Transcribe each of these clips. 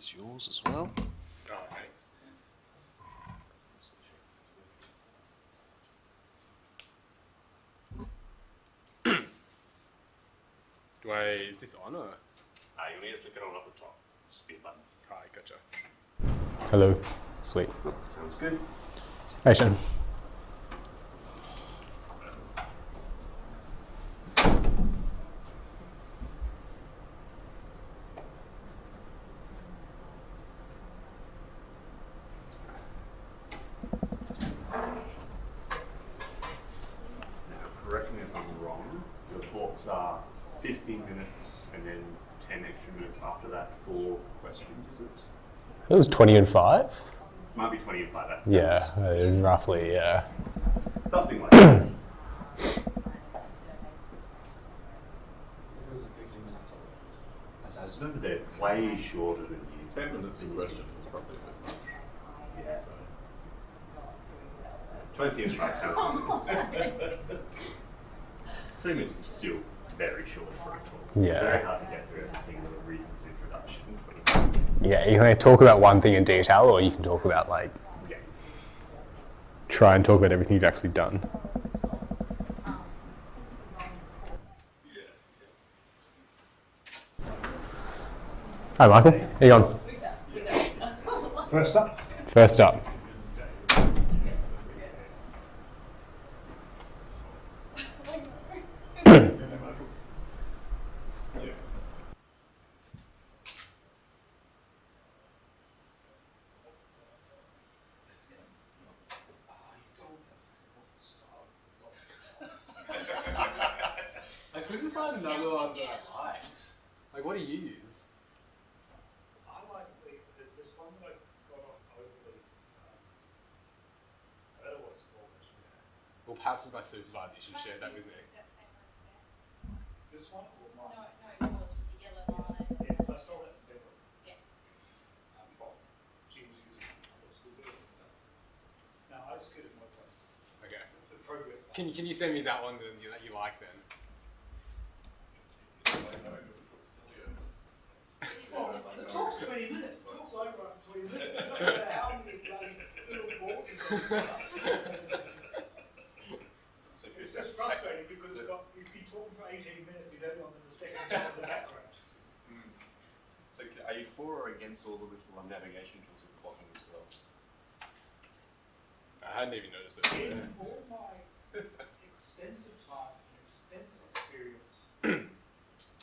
is yours as well. Oh, thanks. Is this on or? You need to flick it on up the top. Just be a button. Alright, gotcha. Hello. Sweet. Sounds good. Hey, Shane. Correct me if I'm wrong, the talks are 15 minutes and then 10 extra minutes after that for questions, is it? It was 20 and 5? Might be 20 and 5, that's Roughly, yeah. something like that. I just remember they're way shorter than you. 10 minutes of questions is probably a bit much. Yeah. So. 20 and 5 sounds good. 3 minutes is still very short for a talk. It's Yeah. very hard to get through everything with a reasonable introduction in 20 minutes. Yeah, you can either talk about one thing in detail or you can talk about, like, Yeah. try and talk about everything you've actually done. Hi, Michael. How you going? First up. First up. I couldn't find another one that I liked. Like, what do you use? I like there's this one that I got off Overleaf. I don't know what it's called actually. Well, perhaps as my supervisor, you should share that with me. This one or mine? No, yours with the yellow line. Yeah, because I stole that from Beverly. Yeah. Well, she was using it. No, I just get it in my phone. Okay. The progress. Can you send me that one that you like then? Well, the talk's 20 minutes. The talk's over after 20 minutes. It doesn't matter how many bloody little balls he's got. It's just frustrating because he's been talking for 18 minutes. You don't know the second part of the background. So are you for or against all the little navigation tools at the bottom as well? I hadn't even noticed it. In all my extensive time and extensive experience,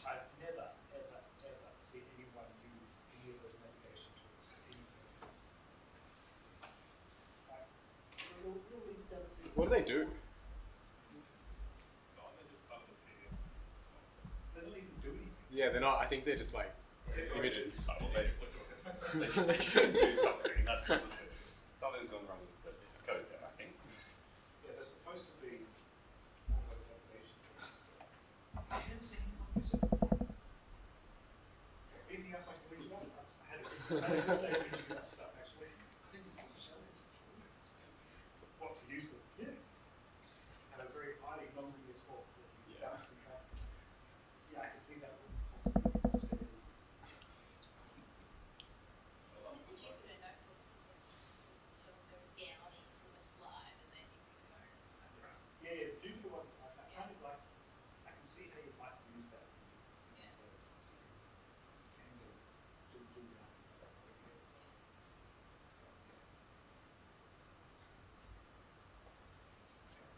I've never, ever, ever seen anyone use any of those navigation tools for any purpose. Like, little links down the street. What do they do? They don't even do anything. Yeah, they're not. I think they're just like images. They should do something. That's something's gone wrong with the code there, I think. Yeah, they're supposed to be all those navigation tools. I've never seen anyone use it. Anything else I can read on? I had a good that stuff actually. I think it's what to use them. Yeah. And a very highly non-linear talk. Yeah. Yeah, I can see that would possibly be possible. Did you put a notebook sort of go down into a slide and then you can go across? Yeah, the Jupyter one, I kind of like, I can see how you might use that. Yeah.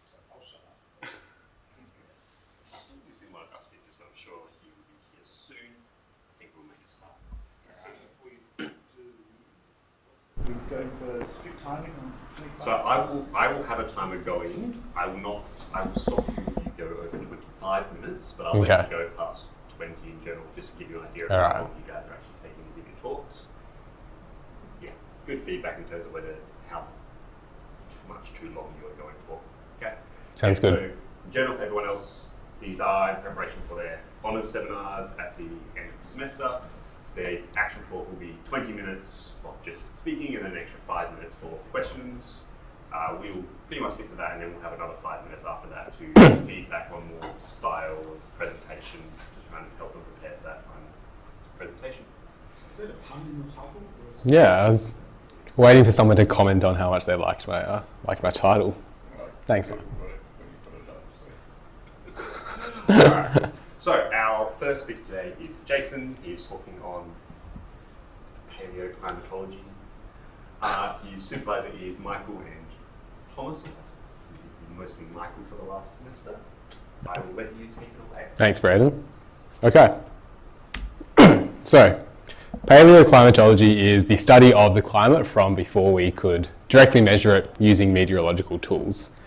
So I'll shut up. Still using one of our speakers, but I'm sure he will be here soon. I think we'll make a start. We go for strict timing on 25? So I will have a timer going. I will stop you if you go over 25 minutes, but I'll let you go past 20 in general, just to give you an idea of how long you guys are actually taking to give your talks. Yeah, good feedback in terms of how much too long you are going for. Okay. Sounds good. So in general, for everyone else, these are in preparation for their honours seminars at the end of the semester. The actual talk will be 20 minutes of just speaking and then an extra 5 minutes for questions. We'll pretty much stick to that, and then we'll have another 5 minutes after that to feedback on more style of presentation to kind of help them prepare for that final presentation. Is it a pun in the title? Yeah, I was waiting for someone to comment on how much they liked my title. Thanks, Mike. Alright, so our first speaker today is Jason. He's talking on palaeoclimatology. His supervisor is Michael and Thomas. Mostly Michael for the last semester. I will let you take it away. Thanks, Brandon. Okay. So, palaeoclimatology is the study of the climate from before we could directly measure it using meteorological tools.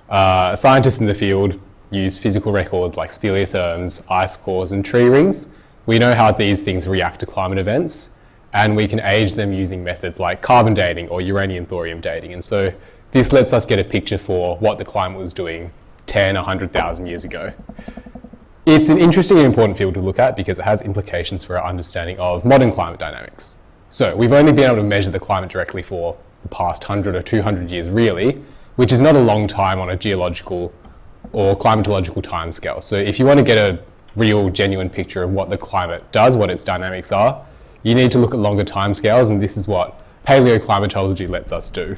Scientists in the field use physical records like speleothems, ice cores, and tree rings. We know how these things react to climate events, and we can age them using methods like carbon dating or uranium-thorium dating. And so this lets us get a picture for what the climate was doing 10, 100,000 years ago. It's an interesting and important field to look at because it has implications for our understanding of modern climate dynamics. So we've only been able to measure the climate directly for the past 100 or 200 years really, which is not a long time on a geological or climatological timescale. So if you want to get a real, genuine picture of what the climate does, what its dynamics are, you need to look at longer timescales, and this is what palaeoclimatology lets us do.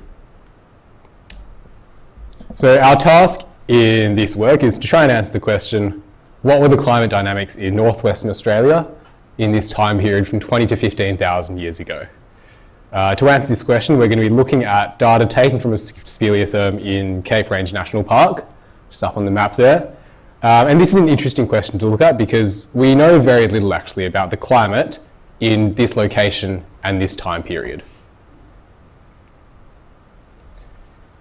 So our task in this work is to try and answer the question, what were the climate dynamics in northwestern Australia in this time period from 20 to 15,000 years ago? To answer this question, we're going to be looking at data taken from a speleothem in Cape Range National Park, just up on the map there. And this is an interesting question to look at because we know very little actually about the climate in this location and this time period.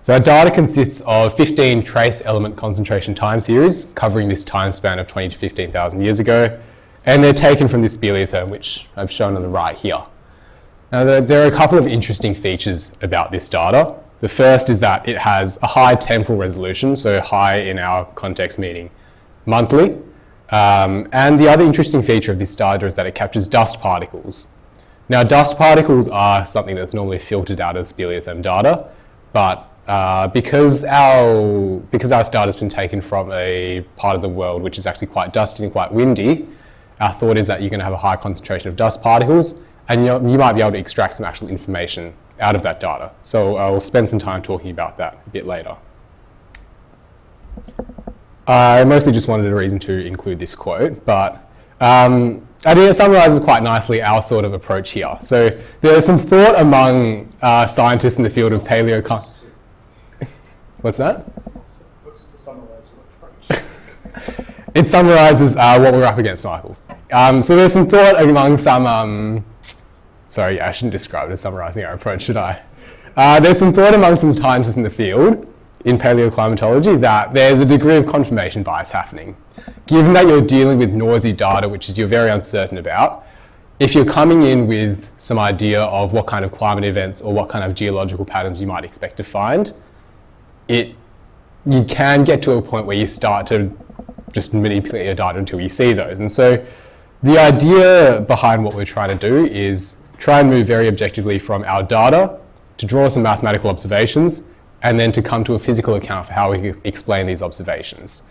So our data consists of 15 trace element concentration time series covering this time span of 20 to 15,000 years ago, and they're taken from this speleothem, which I've shown on the right here. Now there are a couple of interesting features about this data. The first is that it has a high temporal resolution, so high in our context meaning monthly. And the other interesting feature of this data is that it captures dust particles. Now dust particles are something that's normally filtered out of speleothem data, but because our data has been taken from a part of the world which is actually quite dusty and quite windy, our thought is that you're going to have a high concentration of dust particles, and you might be able to extract some actual information out of that data. So I'll spend some time talking about that a bit later. I mostly just wanted a reason to include this quote, but I think it summarizes quite nicely our sort of approach here. So there's some thought among scientists in the field of paleoclimatology. What's that? What's to summarise your approach? It summarizes what we're up against, Michael. So there's some thought among some, sorry, I shouldn't describe it as summarizing our approach, should I? There's some thought among some scientists in the field in paleoclimatology that there's a degree of confirmation bias happening. Given that you're dealing with noisy data, which is you're very uncertain about, if you're coming in with some idea of what kind of climate events or what kind of geological patterns you might expect to find, you can get to a point where you start to just manipulate your data until you see those. And so the idea behind what we're trying to do is try and move very objectively from our data to draw some mathematical observations and then to come to a physical account for how we explain these observations.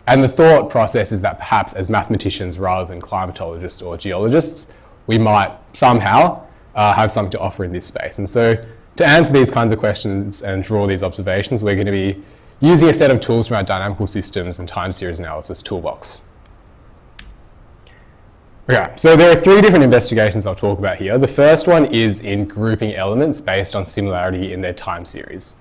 And the thought process is that perhaps as mathematicians rather than climatologists or geologists, we might somehow have something to offer in this space. And so to answer these kinds of questions and draw these observations, we're going to be using a set of tools from our dynamical systems and time series analysis toolbox. Okay, so there are 3 different investigations I'll talk about here. The first one is in grouping elements based on similarity in their time series.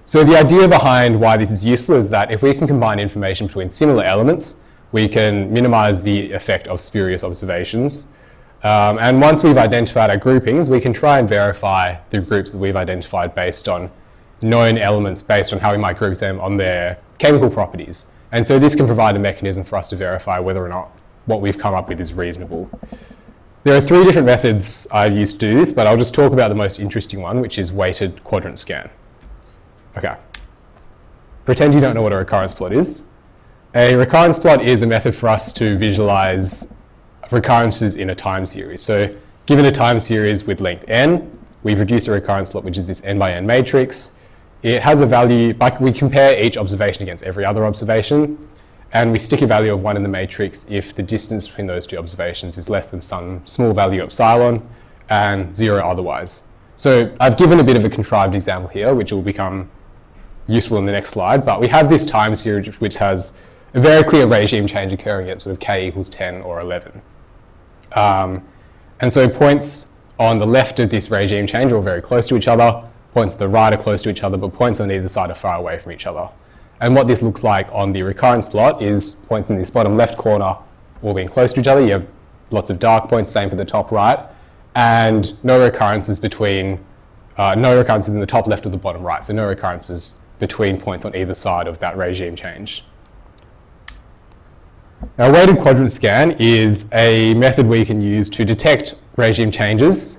So the idea behind why this is useful is that if we can combine information between similar elements, we can minimize the effect of spurious observations. And once we've identified our groupings, we can try and verify the groups that we've identified based on known elements, based on how we might group them on their chemical properties. And so this can provide a mechanism for us to verify whether or not what we've come up with is reasonable. There are 3 different methods I've used to do this, but I'll just talk about the most interesting one, which is weighted quadrant scan. Okay. Pretend you don't know what a recurrence plot is. A recurrence plot is a method for us to visualize recurrences in a time series. So given a time series with length n, we produce a recurrence plot, which is this n by n matrix. It has a value, we compare each observation against every other observation, and we stick a value of 1 in the matrix if the distance between those 2 observations is less than some small value epsilon, and 0 otherwise. So I've given a bit of a contrived example here, which will become useful in the next slide, but we have this time series which has a very clear regime change occurring at sort of k equals 10 or 11. And so points on the left of this regime change are all very close to each other, points to the right are close to each other, but points on either side are far away from each other. And what this looks like on the recurrence plot is points in this bottom left corner all being close to each other. You have lots of dark points, same for the top right, and no recurrences between, no recurrences in the top left or the bottom right, so no recurrences between points on either side of that regime change. Now, a weighted quadrant scan is a method we can use to detect regime changes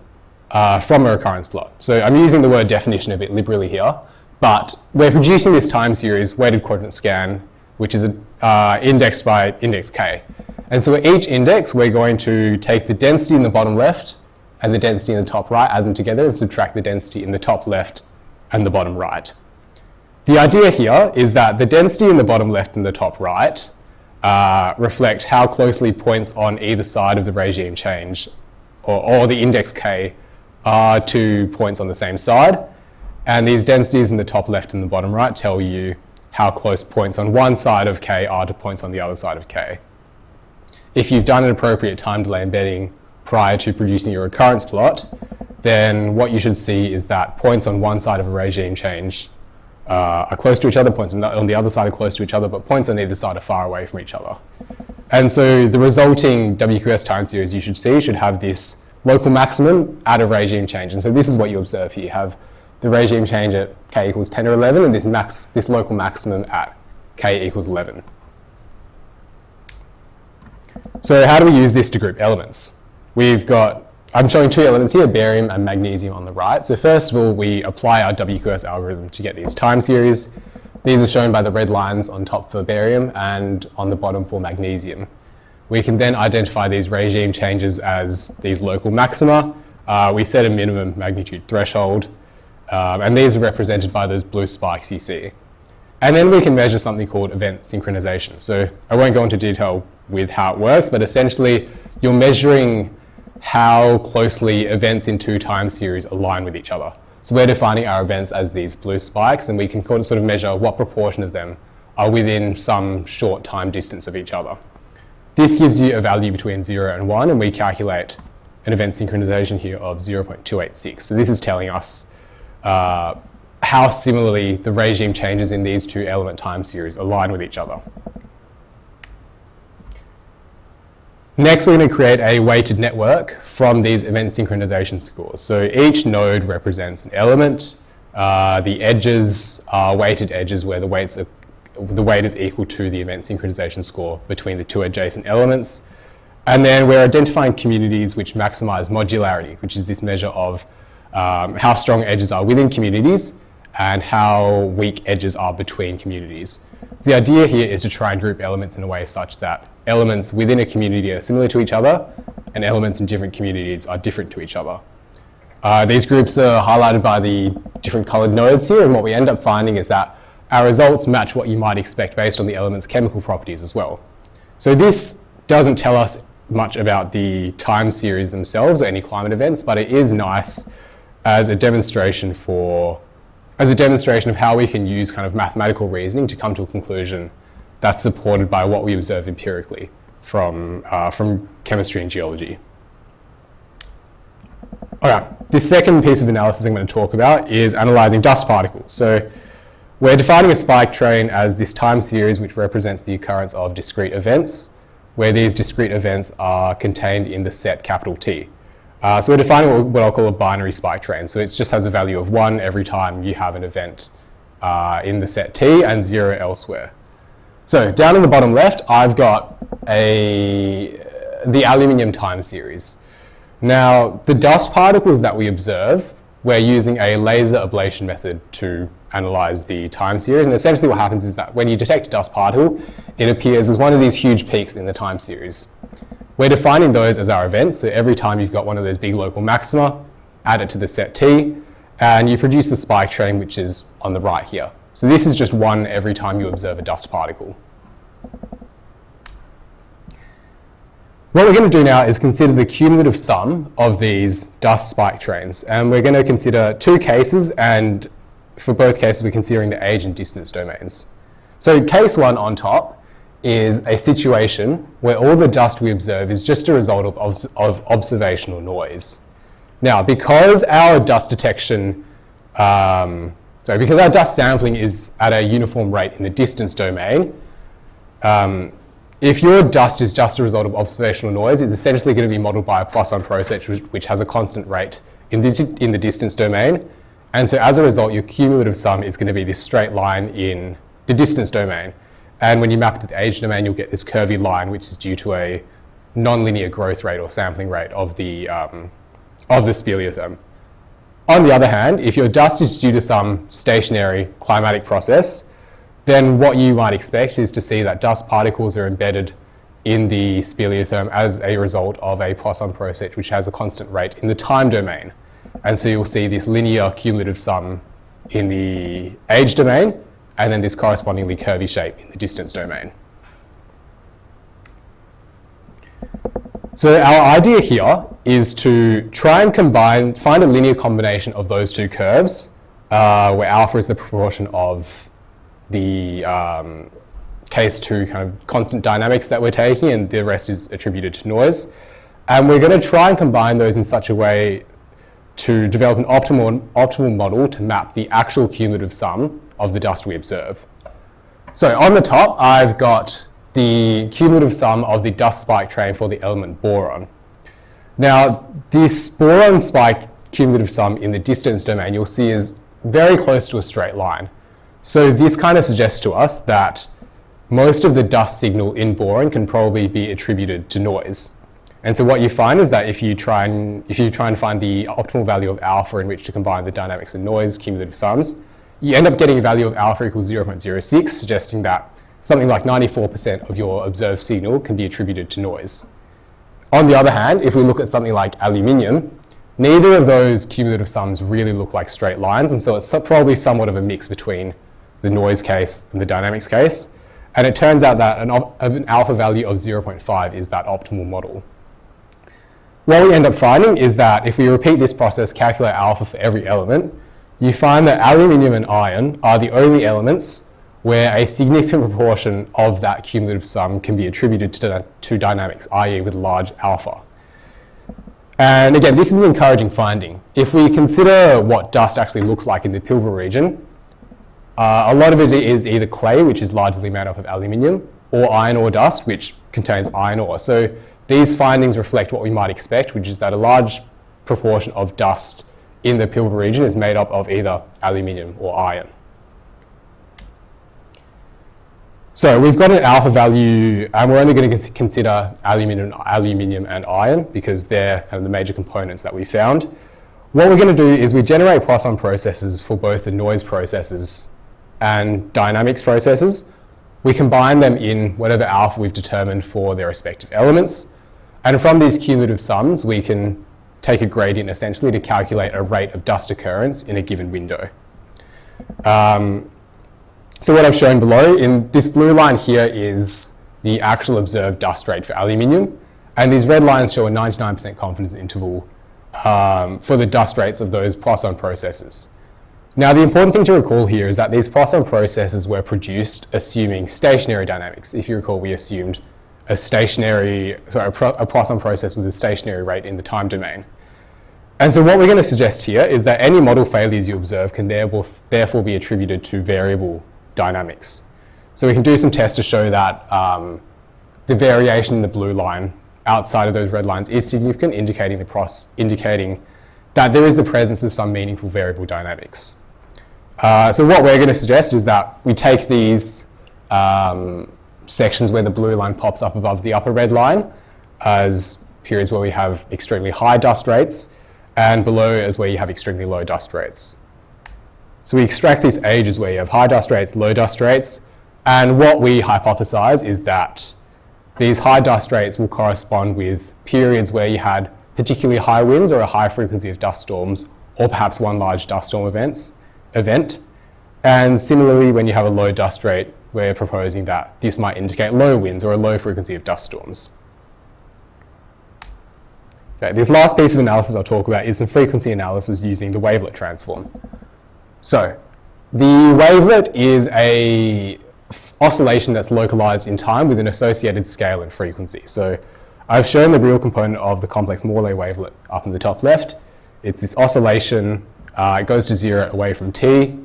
from a recurrence plot. So I'm using the word definition a bit liberally here, but we're producing this time series weighted quadrant scan, which is indexed by index k. And so at each index, we're going to take the density in the bottom left and the density in the top right, add them together and subtract the density in the top left and the bottom right. The idea here is that the density in the bottom left and the top right reflect how closely points on either side of the regime change or the index k are to points on the same side. And these densities in the top left and the bottom right tell you how close points on one side of k are to points on the other side of k. If you've done an appropriate time delay embedding prior to producing your recurrence plot, then what you should see is that points on one side of a regime change are close to each other, points on the other side are close to each other, but points on either side are far away from each other. And so the resulting WQS time series you should see should have this local maximum at a regime change. And so this is what you observe here. You have the regime change at k equals 10 or 11 and this local maximum at k equals 11. So how do we use this to group elements? I'm showing two elements here, barium and magnesium on the right. So first of all, we apply our WQS algorithm to get these time series. These are shown by the red lines on top for barium and on the bottom for magnesium. We can then identify these regime changes as these local maxima. We set a minimum magnitude threshold, and these are represented by those blue spikes you see. And then we can measure something called event synchronization. So I won't go into detail with how it works, but essentially you're measuring how closely events in two time series align with each other. So we're defining our events as these blue spikes, and we can sort of measure what proportion of them are within some short time distance of each other. This gives you a value between 0 and 1, and we calculate an event synchronization here of 0.286. So this is telling us how similarly the regime changes in these two element time series align with each other. Next, we're going to create a weighted network from these event synchronization scores. So each node represents an element. The edges are weighted edges where the weight is equal to the event synchronization score between the two adjacent elements. And then we're identifying communities which maximize modularity, which is this measure of how strong edges are within communities and how weak edges are between communities. So the idea here is to try and group elements in a way such that elements within a community are similar to each other and elements in different communities are different to each other. These groups are highlighted by the different colored nodes here, and what we end up finding is that our results match what you might expect based on the element's chemical properties as well. So this doesn't tell us much about the time series themselves or any climate events, but it is nice as a demonstration of how we can use kind of mathematical reasoning to come to a conclusion that's supported by what we observe empirically from chemistry and geology. All right, this second piece of analysis I'm going to talk about is analysing dust particles. So we're defining a spike train as this time series which represents the occurrence of discrete events, where these discrete events are contained in the set capital T. So we're defining what I'll call a binary spike train. So it just has a value of 1 every time you have an event in the set T and 0 elsewhere. So down in the bottom left, I've got the aluminium time series. Now, the dust particles that we observe, we're using a laser ablation method to analyze the time series. And essentially what happens is that when you detect a dust particle, it appears as one of these huge peaks in the time series. We're defining those as our events. So every time you've got one of those big local maxima, add it to the set T, and you produce the spike train, which is on the right here. So this is just 1 every time you observe a dust particle. What we're going to do now is consider the cumulative sum of these dust spike trains. And we're going to consider two cases, and for both cases we're considering the age and distance domains. So case one on top is a situation where all the dust we observe is just a result of observational noise. Now, because our dust detection, because our dust sampling is at a uniform rate in the distance domain, if your dust is just a result of observational noise, it's essentially going to be modeled by a Poisson process which has a constant rate in the distance domain. And so as a result, your cumulative sum is going to be this straight line in the distance domain. And when you map it to the age domain, you'll get this curvy line, which is due to a nonlinear growth rate or sampling rate of the speleothem. On the other hand, if your dust is due to some stationary climatic process, then what you might expect is to see that dust particles are embedded in the speleothem as a result of a Poisson process which has a constant rate in the time domain. And so you'll see this linear cumulative sum in the age domain, and then this correspondingly curvy shape in the distance domain. So our idea here is to try and find a linear combination of those two curves, where alpha is the proportion of the case 2 kind of constant dynamics that we're taking, and the rest is attributed to noise. And we're going to try and combine those in such a way to develop an optimal model to map the actual cumulative sum of the dust we observe. So on the top, I've got the cumulative sum of the dust spike train for the element boron. Now, this boron spike cumulative sum in the distance domain you'll see is very close to a straight line. So this kind of suggests to us that most of the dust signal in boron can probably be attributed to noise. And so what you find is that if you try and find the optimal value of alpha in which to combine the dynamics and noise cumulative sums, you end up getting a value of alpha equals 0.06, suggesting that something like 94% of your observed signal can be attributed to noise. On the other hand, if we look at something like aluminium, neither of those cumulative sums really look like straight lines, and so it's probably somewhat of a mix between the noise case and the dynamics case. And it turns out that an alpha value of 0.5 is that optimal model. What we end up finding is that if we repeat this process, calculate alpha for every element, you find that aluminium and iron are the only elements where a significant proportion of that cumulative sum can be attributed to dynamics, i.e. with large alpha. And again, this is an encouraging finding. If we consider what dust actually looks like in the Pilbara region, a lot of it is either clay, which is largely made up of aluminium, or iron ore dust, which contains iron ore. So these findings reflect what we might expect, which is that a large proportion of dust in the Pilbara region is made up of either aluminium or iron. So we've got an alpha value, and we're only going to consider aluminium and iron because they're kind of the major components that we found. What we're going to do is we generate Poisson processes for both the noise processes and dynamics processes. We combine them in whatever alpha we've determined for their respective elements. And from these cumulative sums, we can take a gradient essentially to calculate a rate of dust occurrence in a given window. So what I've shown below, in this blue line here is the actual observed dust rate for aluminium. And these red lines show a 99% confidence interval for the dust rates of those Poisson processes. Now, the important thing to recall here is that these Poisson processes were produced assuming stationary dynamics. If you recall, we assumed a Poisson process with a stationary rate in the time domain. And so what we're going to suggest here is that any model failures you observe can therefore be attributed to variable dynamics. So we can do some tests to show that the variation in the blue line outside of those red lines is significant, indicating that there is the presence of some meaningful variable dynamics. So what we're going to suggest is that we take these sections where the blue line pops up above the upper red line as periods where we have extremely high dust rates, and below as where you have extremely low dust rates. So we extract these ages where you have high dust rates, low dust rates, and what we hypothesize is that these high dust rates will correspond with periods where you had particularly high winds or a high frequency of dust storms, or perhaps one large dust storm event. And similarly, when you have a low dust rate, we're proposing that this might indicate low winds or a low frequency of dust storms. Okay, this last piece of analysis I'll talk about is some frequency analysis using the wavelet transform. So, the wavelet is a oscillation that's localized in time with an associated scale and frequency. So, I've shown the real component of the complex Morley wavelet up in the top left. It's this oscillation, it goes to 0 away from t,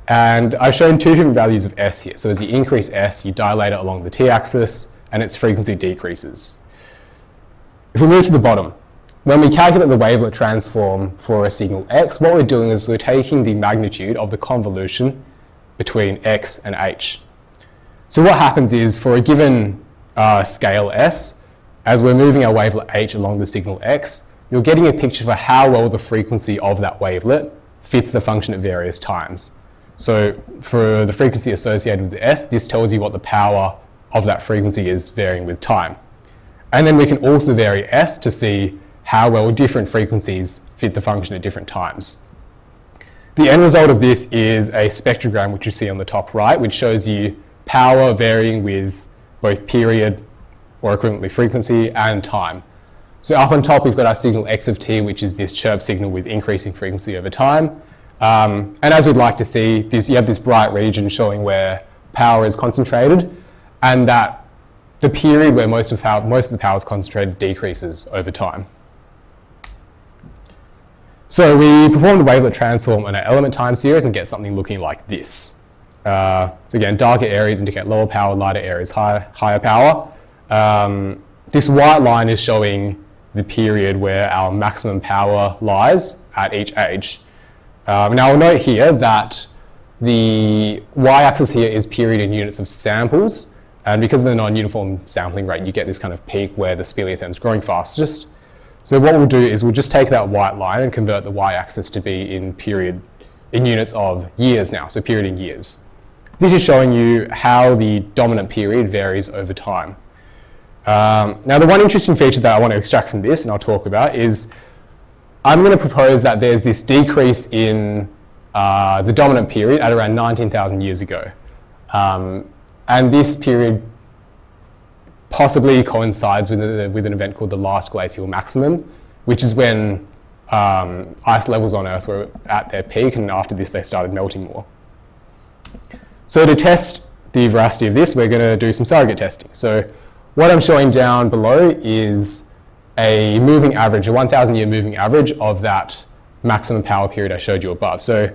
and I've shown two different values of s here. So as you increase s, you dilate it along the t-axis, and its frequency decreases. If we move to the bottom, when we calculate the wavelet transform for a signal x, what we're doing is we're taking the magnitude of the convolution between x and h. So what happens is, for a given scale s, as we're moving our wavelet h along the signal x, you're getting a picture for how well the frequency of that wavelet fits the function at various times. So for the frequency associated with s, this tells you what the power of that frequency is varying with time. And then we can also vary s to see how well different frequencies fit the function at different times. The end result of this is a spectrogram, which you see on the top right, which shows you power varying with both period, or equivalently frequency, and time. So up on top, we've got our signal x of t, which is this chirp signal with increasing frequency over time. And as we'd like to see, you have this bright region showing where power is concentrated, and that the period where most of the power is concentrated decreases over time. So we performed a wavelet transform on our element time series and get something looking like this. So again, darker areas indicate lower power, lighter areas higher power. This white line is showing the period where our maximum power lies at each age. Now I'll note here that the y-axis here is period in units of samples, and because of the non-uniform sampling rate, you get this kind of peak where the speleothem is growing fastest. So what we'll do is we'll just take that white line and convert the y-axis to be in units of years now, so period in years. This is showing you how the dominant period varies over time. Now the one interesting feature that I want to extract from this, and I'll talk about, is I'm going to propose that there's this decrease in the dominant period at around 19,000 years ago. And this period possibly coincides with an event called the last glacial maximum, which is when ice levels on Earth were at their peak, and after this they started melting more. So to test the veracity of this, we're going to do some surrogate testing. So what I'm showing down below is a moving average, a 1,000-year moving average of that maximum power period I showed you above. So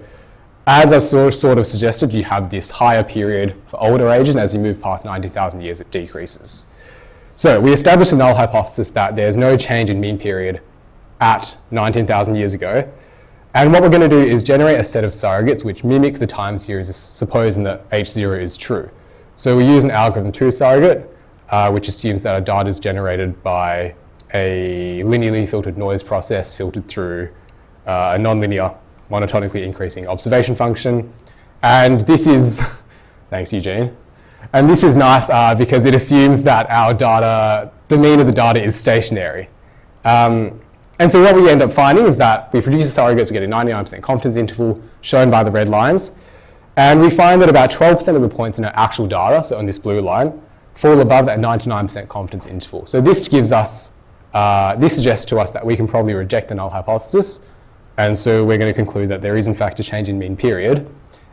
as I've sort of suggested, you have this higher period for older ages, and as you move past 19,000 years, it decreases. So we established a null hypothesis that there's no change in mean period at 19,000 years ago. And what we're going to do is generate a set of surrogates which mimic the time series, supposing that H0 is true. So we use an algorithm 2 surrogate, which assumes that our data is generated by a linearly filtered noise process filtered through a nonlinear, monotonically increasing observation function. And this is, thanks Eugene, and this is nice because it assumes that our data, the mean of the data is stationary. And so what we end up finding is that we produce a surrogate to get a 99% confidence interval shown by the red lines. And we find that about 12% of the points in our actual data, so on this blue line, fall above that 99% confidence interval. So this gives us, this suggests to us that we can probably reject the null hypothesis. And so we're going to conclude that there is in fact a change in mean period.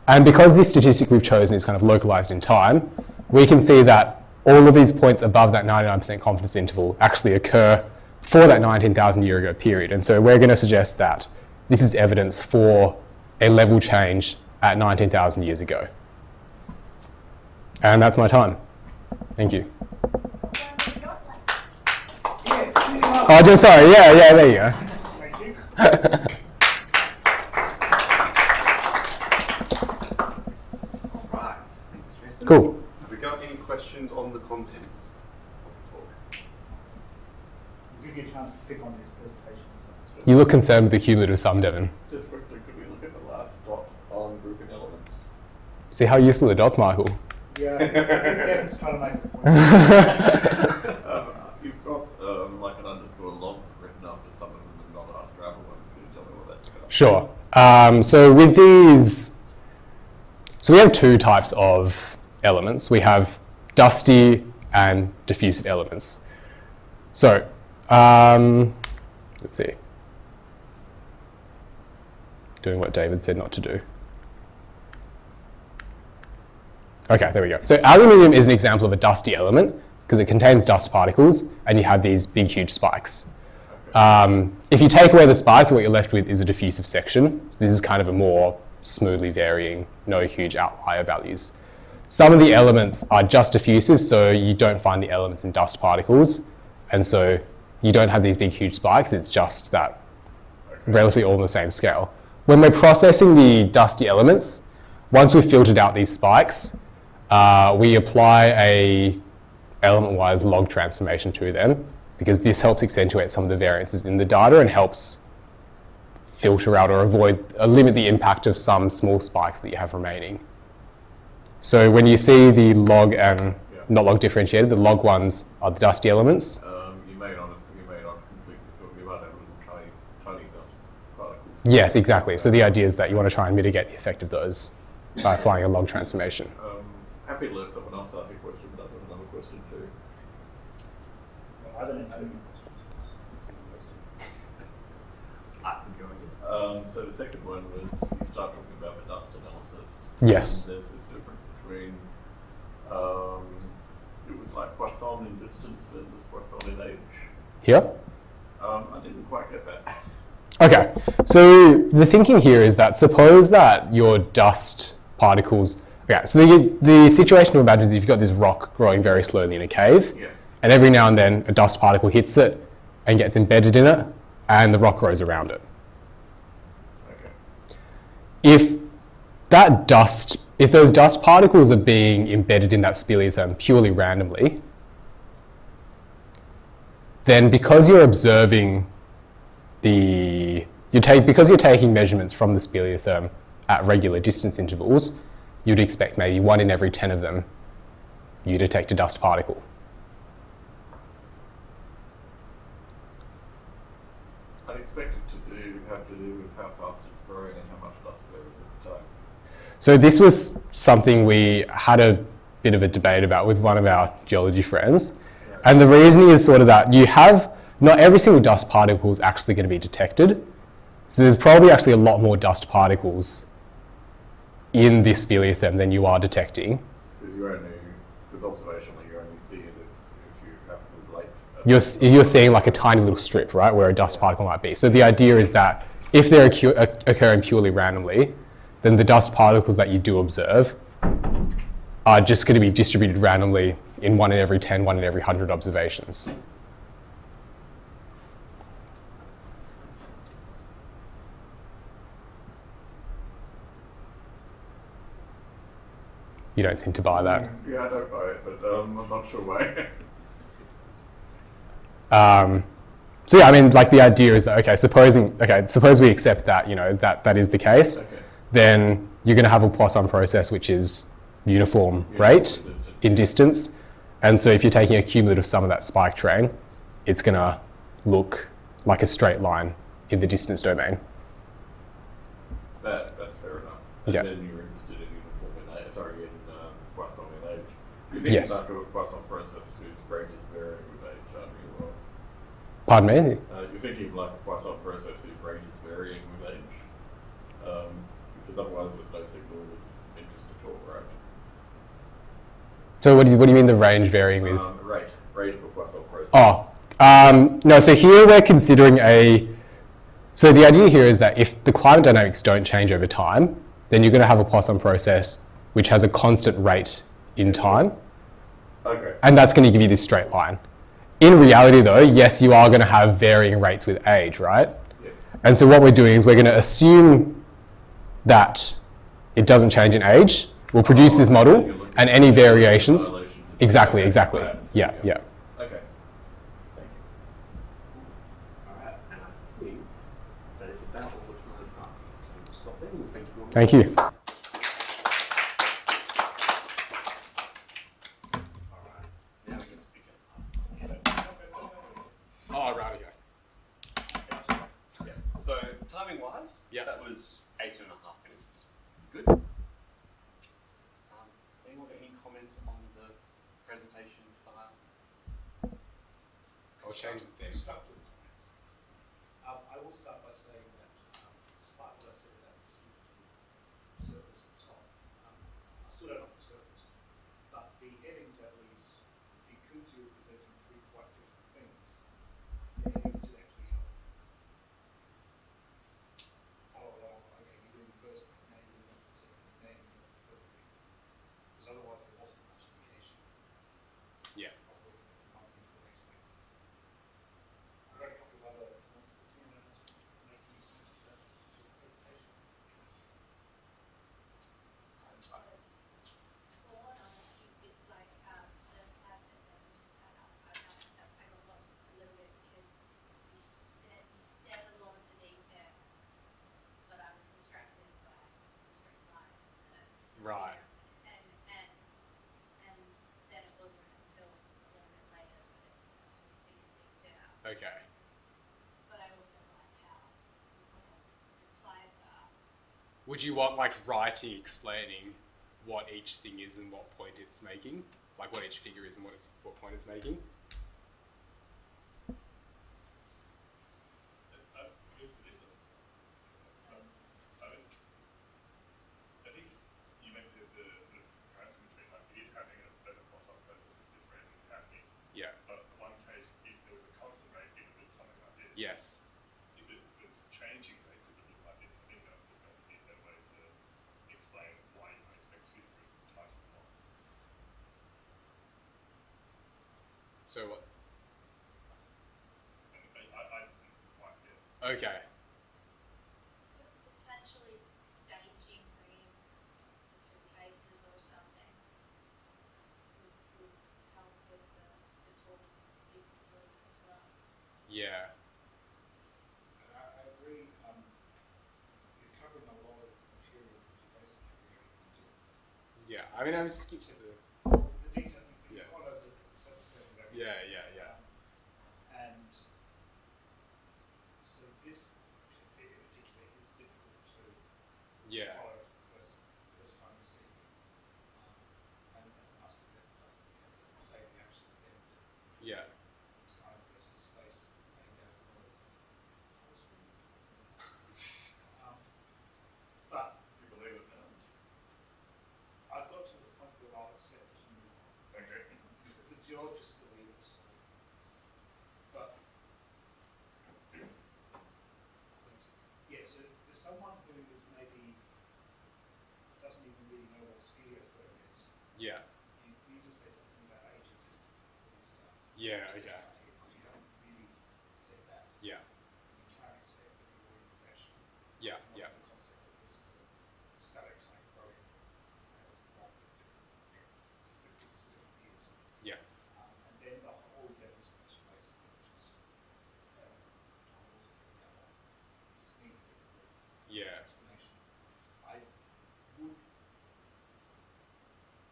And because this statistic we've chosen is kind of localized in time, we can see that all of these points above that 99% confidence interval actually occur for that 19,000 year ago period. And so we're going to suggest that this is evidence for a level change at 19,000 years ago. And that's my time. Thank you. Oh, just sorry. Yeah, there you go. Thank you. Right. Thanks, Jason. Cool. Have we got any questions on the contents of the talk? We'll give you a chance to pick on these presentations. You look concerned with the cumulative sum, Devon. Just quickly, could we look at the last dot on grouping elements? See how useful the dots, Michael? Yeah, I think Devin's trying to make a point. You've got like an underscore log written after some of them, but not after other ones. Could you tell me what that's about? Sure. So with these, so we have two types of elements. We have dusty and diffusive elements. So Let's see. Doing what David said not to do. Okay, there we go. So aluminium is an example of a dusty element because it contains dust particles and you have these big, huge spikes. If you take away the spikes, what you're left with is a diffusive section. So this is kind of a more smoothly varying, no huge outlier values. Some of the elements are just diffusive, so you don't find the elements in dust particles. And so you don't have these big, huge spikes. It's just that relatively all on the same scale. When we're processing the dusty elements, once we've filtered out these spikes, we apply a element-wise log transformation to them because this helps accentuate some of the variances in the data and helps filter out or limit the impact of some small spikes that you have remaining. So when you see the log and not log differentiated, the log ones are the dusty elements. You may not completely filter. You might have a little tiny dust particles. Yes, exactly. So the idea is that you want to try and mitigate the effect of those by applying a log transformation. Happy to let someone else ask a question, but I've got another question too. Well, I don't know. I can go again. So the second one was you start talking about the dust analysis. Yes. And there's this difference between it was like Poisson in distance versus Poisson in age. Here? I didn't quite get that. Okay, so the thinking here is that suppose that your dust particles, okay, so the situation to imagine is if you've got this rock growing very slowly in a cave, and every now and then a dust particle hits it and gets embedded in it, and the rock grows around it. Okay. If those dust particles are being embedded in that speleothem purely randomly, then because you're observing because you're taking measurements from the speleothem at regular distance intervals, you'd expect maybe 1 in every 10 of them you detect a dust particle. I'd expect it to have to do with how fast it's growing and how much dust there is at the time. So this was something we had a bit of a debate about with one of our geology friends. Right. And the reasoning is sort of that not every single dust particle is actually going to be detected. So there's probably actually a lot more dust particles in this speleothem than you are detecting. Because observationally you only see it if you happen to be late. You're seeing like a tiny little strip, right, where a dust particle might be. So the idea is that if they're occurring purely randomly, then the dust particles that you do observe are just going to be distributed randomly in 1 in every 10, 1 in every 100 observations. You don't seem to buy that. Yeah, I don't buy it, but I'm not sure why. So yeah, I mean, like the idea is that, suppose we accept that, that is the case, then you're going to have a Poisson process which is uniform rate in distance. And so if you're taking a cumulative sum of that spike train, it's going to look like a straight line in the distance domain. That's fair enough. And then you're interested in Poisson in age. You're thinking Yes. about a Poisson process whose range is varying with age, aren't you? Well, Pardon me? you're thinking like a Poisson process whose range is varying with age. Because otherwise there's no signal of interest at all, right? So what do you mean the range varying with? Rate of a Poisson process. No, so here we're considering so the idea here is that if the climate dynamics don't change over time, then you're going to have a Poisson process which has a constant rate in time. Okay. And that's going to give you this straight line. In reality though, yes, you are going to have varying rates with age, right? Yes. And so what we're doing is we're going to assume that it doesn't change in age. We'll produce this model and any variations. Exactly. Yeah. Okay. Thank you. Alright, and I think that is about all the time I can stop there. Well, thank you all. Thank you. Alright, now we get to pick it up. Oh, right, okay. Yeah. So, timing wise, that was 18.5 minutes, which is good. Anyone got any comments on the presentation style? I'll change the thing. Okay. But I also like how the slides are. Would you want like writing explaining what each thing is and what point it's making? Like what each figure is and what point it's making? I think you make the sort of comparison between like it is happening as a cross-up process, it's just randomly happening. Yeah. But the one case, if there was a constant rate, it would look something like this. Yes. If it was changing rates, it would look like this. I think that would be a better way to explain why you might expect two different types of plots. So what? And I didn't quite get it. Okay. Potentially staging the two cases or something would help with the talking people through as well. Yeah. I agree. You're covering a lot of material that you basically already do. Yeah. I mean, I was skipped to the. The detail, you Yeah. follow the surface level of everything. Yeah. And so this in particular is difficult to Yeah. follow for the first time you see it. And must have been like, say the actions then Yeah. time versus space laying down all those things. But You believe it now? I've got to the point where I'll accept it and move on. Okay. The geologists believe it, so. But yeah, so for someone who is maybe doesn't even really know what a speleothem is, Yeah. you just say something about age and distance before you start. Yeah. Okay. Because you haven't really said that. Yeah. You can't expect that the audience actually Yeah. know Yeah. the concept that this is a stalactite growing as one with different thickness for different years. Yeah. And then the whole demonstration basically, which is Tom also putting that on, just needs a bit of a Yeah. explanation. I would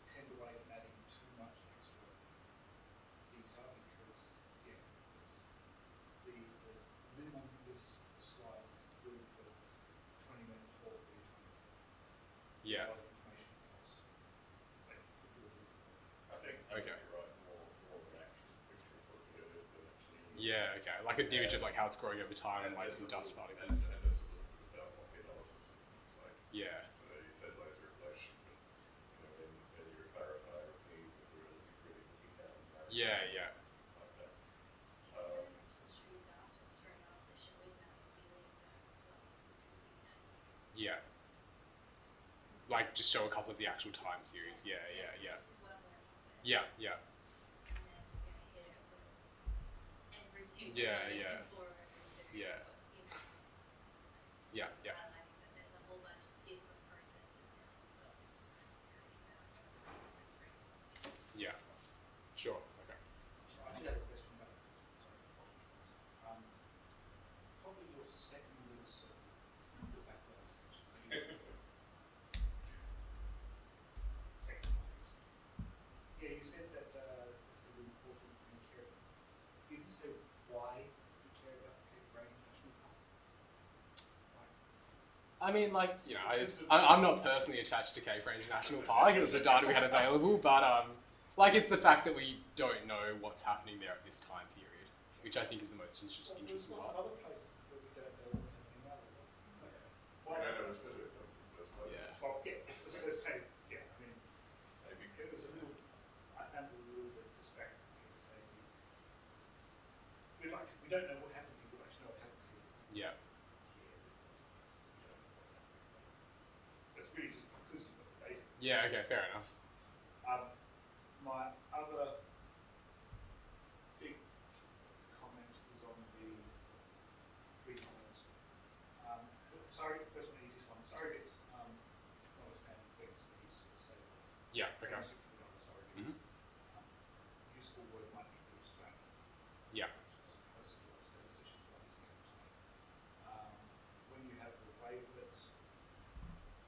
tend away from adding too much extra detail because, yeah, it's the minimum for this slide is good for 20-minute talk where you're trying to Yeah. get a lot of information across. But you could do a little bit more. I think Okay. you're right. More of an actual picture of what's here is than actually. Yeah. Okay. Like an image of like how it's growing over time and like some dust particles. And just a little bit about what the analysis looks like. Yeah. So you said laser ablation, but when you're a clarifier of me, we're really looking down. Yeah. Yeah. Things like that. And then it gives you data straight after showing that speleothem as well, which would be handy. Yeah. Like just show a couple of the actual time series. Yeah. So Yeah. Yeah. this is what I'm working with. Yeah. Yeah. And then we're going to hit it with everything Yeah, we're yeah. looking for it to, Yeah. but, you know, Yeah. Yeah. highlighting that there's a whole bunch of different processes now. You've got this time series and I'm going to go through three. Yeah. Sure. Okay. So I did have a question about, sorry for following this. Probably your second little circle, the background section. Second one is. Yeah, you said that this is important and you care about. Did you say why you care about Cape Range National Park? Why? I mean, like, you know, I'm not personally attached to Cape Range National Park. It was the data we had available, but like, it's the fact that we don't know what's happening there at this time period, which I think is the most interesting There's lots part. of other places that we don't know what's happening now. I don't know what's better from those places. Yeah. Well, yeah, so say, yeah, I mean, Maybe it was a little, I found it a little bit distracting to say we don't know what happens here, we actually know what happens here. Yeah. Here, there's lots of places we don't know what's happening there. So it's really just because you've got the data. Yeah. Okay. Fair enough. My other big comment was on the three comments. Sorry, first one, easiest one. Surrogates, it's not a standard thing, so you sort of say Yeah. Okay. basically not a surrogates. Useful word might be bootstrap. Yeah. Which is mostly what statisticians will understand. When you have the wavelets,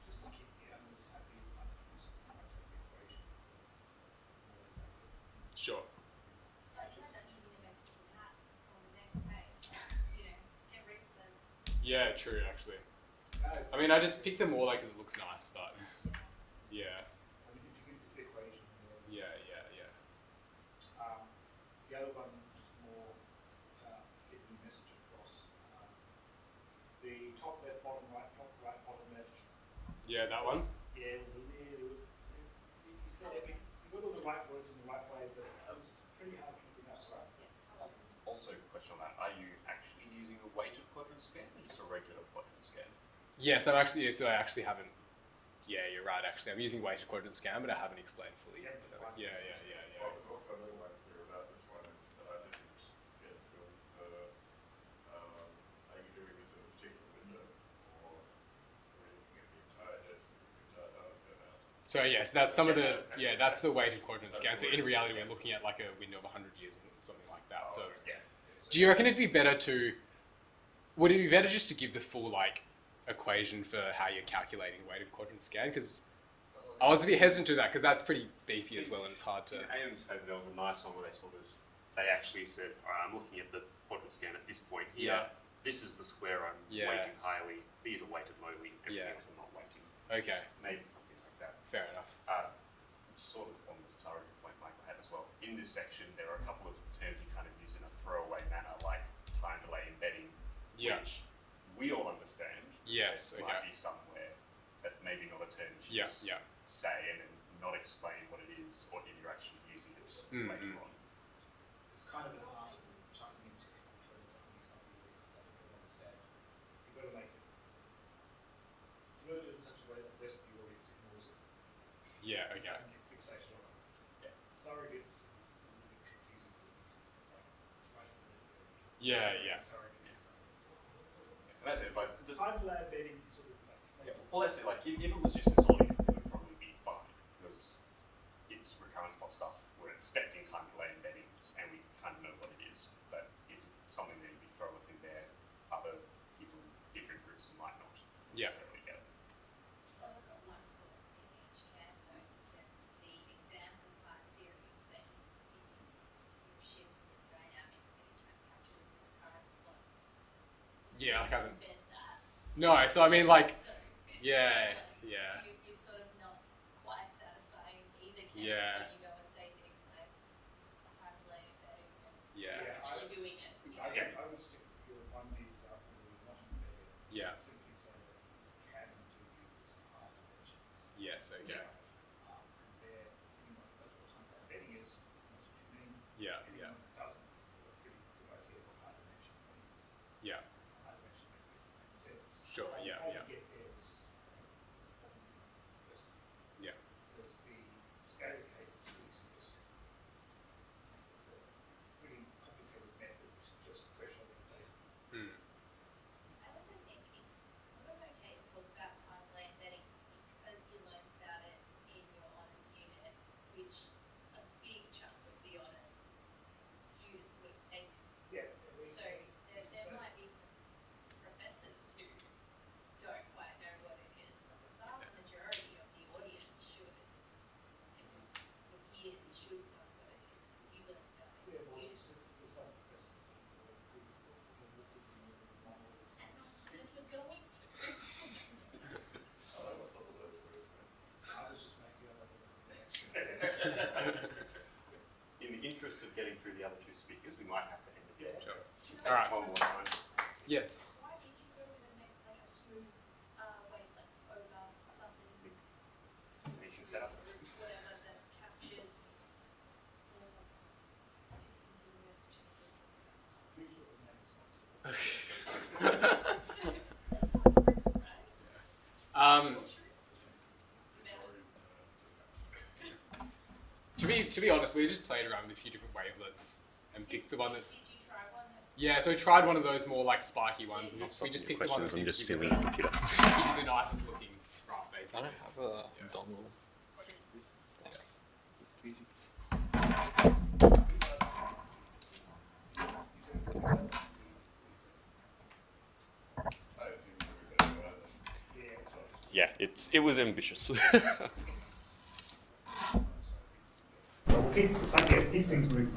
just to keep the analysts happy, it might be useful to write down the equation for more wavelet. Sure. But you're not using the Mexican hat on the next Yeah, true, actually. I mean, I just picked them all because it looks nice, but yeah. I mean, if you give the equation, Yeah. the other one was more getting the message across. The top left, bottom right, top right, bottom left. Yeah, that one? Yeah, it was a little. You said every, you got all the right words in the right way, but it was pretty hard keeping that right. Also, question on that: are you actually using a weighted quadrant scan or just a regular quadrant scan? Yes, I actually haven't. Yeah, you're right. Actually, I'm using weighted quadrant scan, but I haven't explained fully. Yeah, What was also a little unclear about this one is that I didn't get with are you doing this in a particular window or are you looking at the entire data set out? So yes, that's some of the that's the weighted quadrant scan. So in reality, we're looking at like a window of 100 years or something like that. So do you reckon it'd be better to? Would it be better just to give the full like equation for how you're calculating weighted quadrant scan? Because I was a bit hesitant to that because that's pretty beefy as well, and it's hard to. In Ames paper, there was a nice one where they actually said, all right, I'm looking at the quadrant scan at this point here. Yeah. This is the square I'm weighting highly. These are weighted lowly. Everything else I'm not weighting. Okay. Maybe something like that. Fair enough. Sort of on this similarity point Michael had as well. In this section, there are a couple of terms you kind of use in a throwaway manner, like time delay embedding, which we all understand. Yes. There might be somewhere that maybe not a term you say and then not explain what it is, or if you're actually using it later on. It's kind of an art of chucking into control something that people understand. You've got to make it. You've got to do it in such a way that the rest of the audience ignores it. Yeah. It Okay. doesn't get fixated on it. Yeah. Surrogates is a little bit confusing for me because it's like right at the middle. Yeah. Surrogates. And that's it. Like, The time delay embedding sort of like. well, that's it. Like, if it was just this audience, it would probably be fine because it's recurrence plot stuff. We're expecting time delay embeddings, and we kind of know what it is. But it's something that if you throw within there, other people in different groups might not necessarily get it. So I've got one for each camp, so I guess the example time series that you shift the dynamics that you're trying to capture with the recurrence plot. Yeah, I haven't. Embed that. No, so I mean, like, So, yeah. You're sort of not quite satisfying either camp Yeah. when you go and say things like time delay embedding and Yeah. you're actually doing it. You know? I would stick with your one D example where you're not embedded. Yeah. Simply say that you can and do use this in higher dimensions. Yes. Okay. And there, anyone who knows what time embedding is, knows what you mean. Yeah. Anyone who doesn't, has got a pretty good idea what high dimensions means. Yeah. High dimensions make sense. Sure, How yeah. you get there is a problem person. Yeah. Because the scale case is really simplistic. It's a pretty complicated method to just threshold the data. I also think it's sort of okay to talk about time delay embedding because you learned about it in your honours unit, which a big chunk of the honours students would have taken. Yeah. So there might be some professors who don't quite know what it is, but the vast majority of the audience should, and the kids should know what it is because you learned about it Yeah, in well, uni. there's some professors who are good for homomorphism and non-orders. And not because we're going to. I don't know what's up with those words, man. I was just making a connection. In the interest of getting through the other two speakers, we might have to end it there. Sure. All right. One more time. Yes. Why did you go to make like a smooth wavelet over something Nation setup. whatever that captures the discontinuous changes? Pretty sure the name is not. That's hard to prove, right? To be honest, we just played around with a few different wavelets and picked the one that's. Did you try one that Yeah, so we tried one of those more like spiky ones. And we just picked the one that's I'm just the stealing the computer. nicest looking graph, I basically. don't have a Yeah. dongle. Is this? Thanks. It's too easy. I assume you were going to go out then. Yeah, that's right. Yeah, it was ambitious. Well, keep things moving.